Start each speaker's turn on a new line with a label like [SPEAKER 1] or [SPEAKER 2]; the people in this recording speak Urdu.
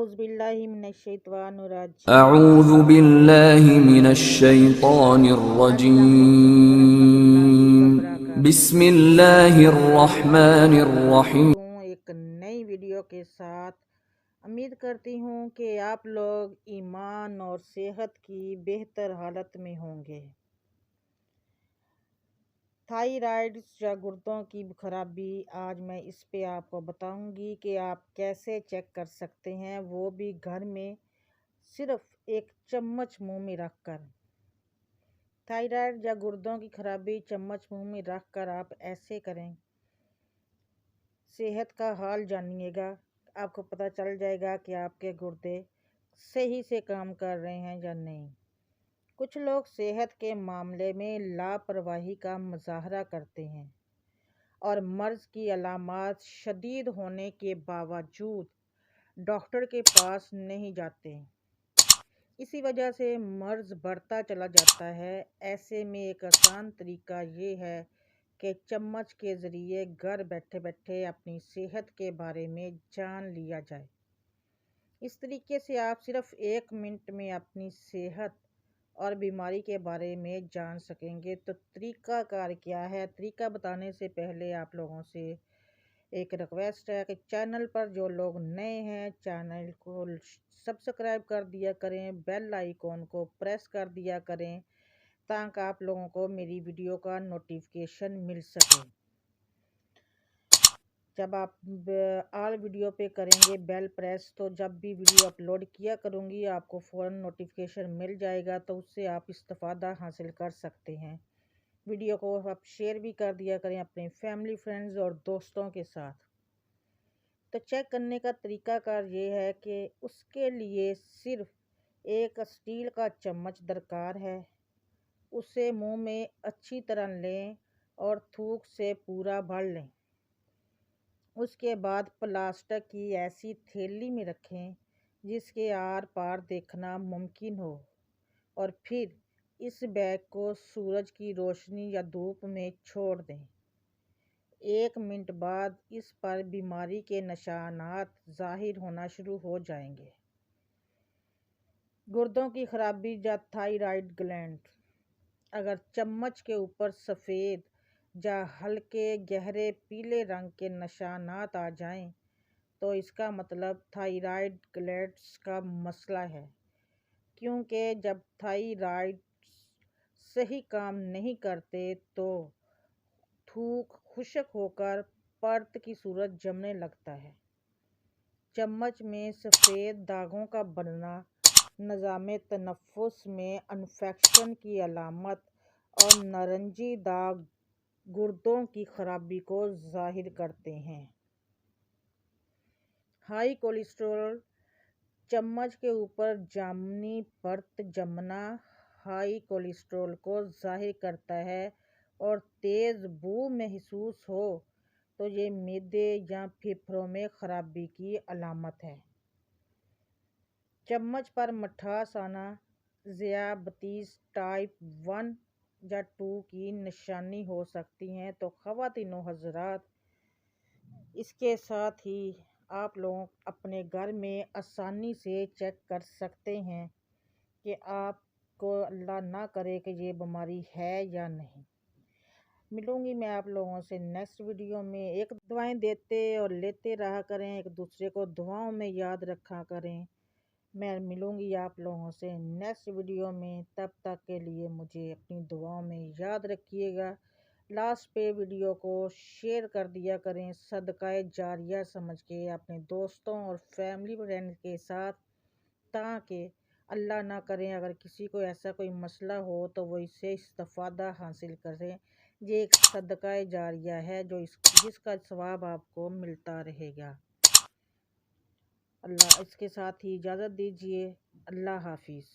[SPEAKER 1] اعوذ باللہ من الشیطان الرجیم
[SPEAKER 2] اعوذ باللہ من الشیطان الرجیم بسم اللہ الرحمن الرحیم.
[SPEAKER 1] ایک نئی ویڈیو کے ساتھ امید کرتی ہوں کہ آپ لوگ ایمان اور صحت کی بہتر حالت میں ہوں گے. تھائرائیڈ یا گردوں کی خرابی، آج میں اس پہ آپ کو بتاؤں گی کہ آپ کیسے چیک کر سکتے ہیں، وہ بھی گھر میں صرف ایک چمچ منہ میں رکھ کر. تھائرائیڈ یا گردوں کی خرابی چمچ منہ میں رکھ کر آپ ایسے کریں، صحت کا حال جانیے گا. آپ کو پتہ چل جائے گا کہ آپ کے گردے صحیح سے کام کر رہے ہیں یا نہیں. کچھ لوگ صحت کے معاملے میں لاپرواہی کا مظاہرہ کرتے ہیں اور مرض کی علامات شدید ہونے کے باوجود ڈاکٹر کے پاس نہیں جاتے. اسی وجہ سے مرض بڑھتا چلا جاتا ہے. ایسے میں ایک آسان طریقہ یہ ہے کہ چمچ کے ذریعے گھر بیٹھے بیٹھے اپنی صحت کے بارے میں جان لیا جائے. اس طریقے سے آپ صرف 1 منٹ میں اپنی صحت اور بیماری کے بارے میں جان سکیں گے. تو طریقہ کار کیا ہے؟ طریقہ بتانے سے پہلے آپ لوگوں سے ایک ریکویسٹ ہے کہ چینل پر جو لوگ نئے ہیں چینل کو سبسکرائب کر دیا کریں، بیل آئیکن کو پریس کر دیا کریں تاکہ آپ لوگوں کو میری ویڈیو کا نوٹیفیکیشن مل سکے. جب آپ آل ویڈیو پہ کریں گے بیل پریس، تو جب بھی ویڈیو اپلوڈ کیا کروں گی آپ کو فوراً نوٹیفیکیشن مل جائے گا، تو اس سے آپ استفادہ حاصل کر سکتے ہیں. ویڈیو کو آپ شیئر بھی کر دیا کریں اپنے فیملی فرینڈز اور دوستوں کے ساتھ. تو چیک کرنے کا طریقہ کار یہ ہے کہ اس کے لیے صرف ایک اسٹیل کا چمچ درکار ہے. اسے منہ میں اچھی طرح لیں اور تھوک سے پورا بھر لیں. اس کے بعد پلاسٹک کی ایسی تھیلی میں رکھیں جس کے آر پار دیکھنا ممکن ہو، اور پھر اس بیگ کو سورج کی روشنی یا دھوپ میں چھوڑ دیں. 1 منٹ بعد اس پر بیماری کے نشانات ظاہر ہونا شروع ہو جائیں گے. گردوں کی خرابی یا تھائرائیڈ گلینڈ. اگر چمچ کے اوپر سفید یا ہلکے گہرے پیلے رنگ کے نشانات آ جائیں تو اس کا مطلب تھائرائیڈ گلینڈز کا مسئلہ ہے، کیونکہ جب تھائرائیڈ صحیح کام نہیں کرتے تو تھوک خشک ہو کر پرت کی صورت جمنے لگتا ہے. چمچ میں سفید داغوں کا بننا نظام تنفس میں انفیکشن کی علامت، اور نارنجی داغ گردوں کی خرابی کو ظاہر کرتے ہیں. High cholesterol. چمچ کے اوپر جامنی پرت جمنا ہائی کولیسٹرول کو ظاہر کرتا ہے، اور تیز بو محسوس ہو تو یہ معدے یا پھیپھڑوں میں خرابی کی علامت ہے. چمچ پر مٹھاس آنا ذیابیطس ٹائپ 1 یا 2 کی نشانی ہو سکتی ہے. تو خواتین و حضرات، اس کے ساتھ ہی آپ لوگ اپنے گھر میں آسانی سے چیک کر سکتے ہیں کہ آپ کو اللہ نہ کرے کہ یہ بیماری ہے یا نہیں. ملوں گی میں آپ لوگوں سے نیکسٹ ویڈیو میں. ایک دعائیں دیتے اور لیتے رہا کریں، ایک دوسرے کو دعاؤں میں یاد رکھا کریں. میں ملوں گی آپ لوگوں سے نیکسٹ ویڈیو میں. تب تک کے لیے مجھے اپنی دعاؤں میں یاد رکھیے گا. لاسٹ پہ ویڈیو کو شیئر کر دیا کریں صدقہ جاریہ سمجھ کے اپنے دوستوں اور فیملی فرینڈ کے ساتھ، تاکہ اللہ نہ کریں اگر کسی کو ایسا کوئی مسئلہ ہو تو وہ اس سے استفادہ حاصل کریں. یہ ایک صدقہ جاریہ ہے جس کا ثواب آپ کو ملتا رہے گا. اللہ اس کے ساتھ ہی اجازت دیجیے. اللہ حافظ.